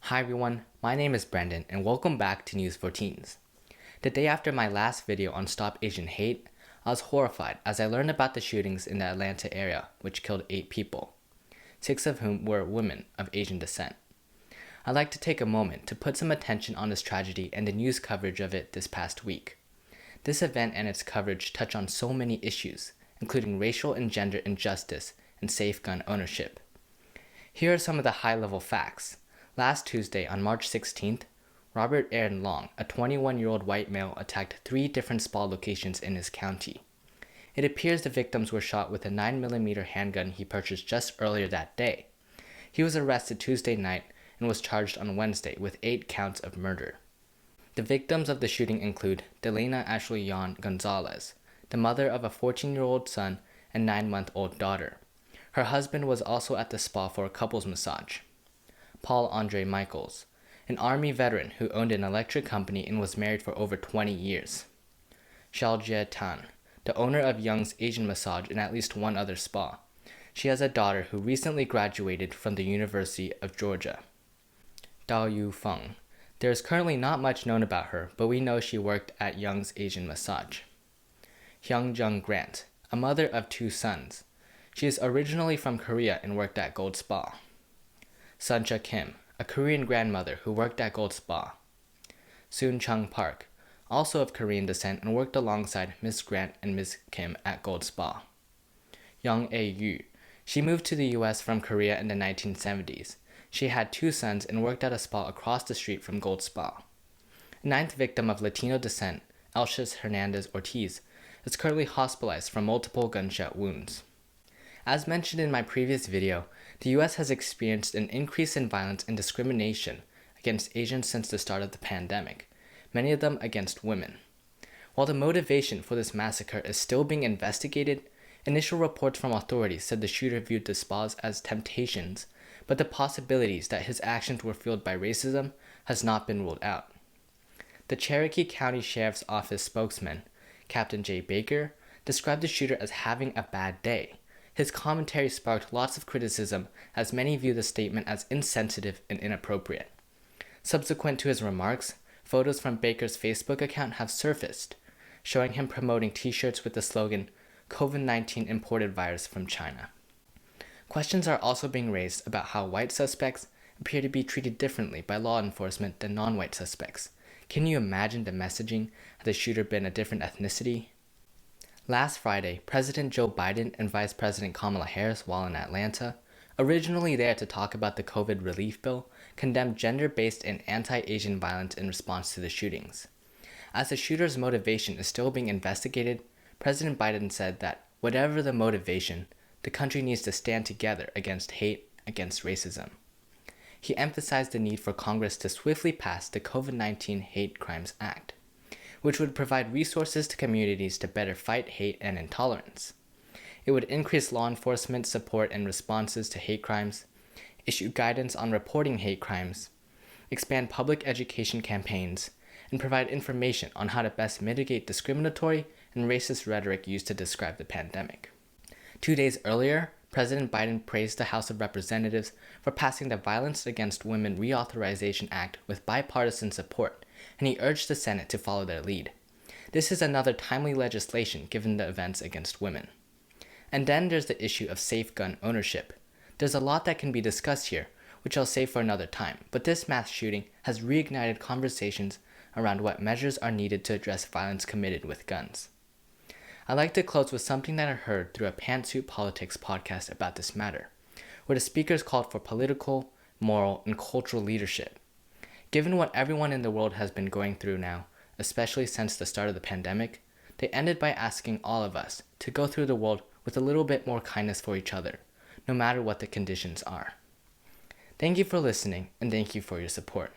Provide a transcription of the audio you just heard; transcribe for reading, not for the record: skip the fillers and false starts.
Hi everyone, my name is Brandon and welcome back to News4Teens. The day after my last video on Stop Asian Hate, I was horrified as I learned about the shootings in the Atlanta area which killed 8 people, 6 of whom were women of Asian descent. I'd like to take a moment to put some attention on this tragedy and the news coverage of it this past week. This event and its coverage touch on so many issues, including racial and gender injustice and safe gun ownership. Here are some of the high-level facts. Last Tuesday, on March 16th, Robert Aaron Long, a 21-year-old white male, attacked 3 different spa locations in his county. It appears the victims were shot with a 9mm handgun he purchased just earlier that day. He was arrested Tuesday night and was charged on Wednesday with 8 counts of murder. The victims of the shooting include Delana Ashley Yon Gonzalez, the mother of a 14-year-old son and 9-month-old daughter. Her husband was also at the spa for a couples massage. Paul Andre Michaels, an Army veteran who owned an electric company and was married for over 20 years. Xiaojie Tan, the owner of Young's Asian Massage and at least one other spa. She has a daughter who recently graduated from the University of Georgia. Dao Yu Feng. There is currently not much known about her, but we know she worked at Young's Asian Massage. Hyung Jung Grant, a mother of 2 sons. She is originally from Korea and worked at Gold Spa. Suncha Kim, a Korean grandmother who worked at Gold Spa. Soon Chung Park, also of Korean descent and worked alongside Ms. Grant and Ms. Kim at Gold Spa. Young A. Yu, she moved to the US from Korea in the 1970s. She had 2 sons and worked at a spa across the street from Gold Spa. A 9th victim of Latino descent, Elshis Hernandez Ortiz, is currently hospitalized from multiple gunshot wounds. As mentioned in my previous video, the US has experienced an increase in violence and discrimination against Asians since the start of the pandemic, many of them against women. While the motivation for this massacre is still being investigated, initial reports from authorities said the shooter viewed the spas as temptations, but the possibilities that his actions were fueled by racism has not been ruled out. The Cherokee County Sheriff's Office spokesman, Captain Jay Baker, described the shooter as having a bad day. His commentary sparked lots of criticism as many view the statement as insensitive and inappropriate. Subsequent to his remarks, photos from Baker's Facebook account have surfaced, showing him promoting t-shirts with the slogan, "COVID-19 imported virus from China." Questions are also being raised about how white suspects appear to be treated differently by law enforcement than non-white suspects. Can you imagine the messaging had the shooter been a different ethnicity? Last Friday, President Joe Biden and Vice President Kamala Harris, while in Atlanta, originally there to talk about the COVID relief bill, condemned gender-based and anti-Asian violence in response to the shootings. As the shooter's motivation is still being investigated, President Biden said that, whatever the motivation, the country needs to stand together against hate, against racism. He emphasized the need for Congress to swiftly pass the COVID-19 Hate Crimes Act, which would provide resources to communities to better fight hate and intolerance. It would increase law enforcement support and responses to hate crimes, issue guidance on reporting hate crimes, expand public education campaigns, and provide information on how to best mitigate discriminatory and racist rhetoric used to describe the pandemic. 2 days earlier, President Biden praised the House of Representatives for passing the Violence Against Women Reauthorization Act with bipartisan support, and he urged the Senate to follow their lead. This is another timely legislation given the events against women. And then there's the issue of safe gun ownership. There's a lot that can be discussed here, which I'll save for another time, but this mass shooting has reignited conversations around what measures are needed to address violence committed with guns. I'd like to close with something that I heard through a Pantsuit Politics podcast about this matter, where the speakers called for political, moral, and cultural leadership. Given what everyone in the world has been going through now, especially since the start of the pandemic, they ended by asking all of us to go through the world with a little bit more kindness for each other, no matter what the conditions are. Thank you for listening, and thank you for your support.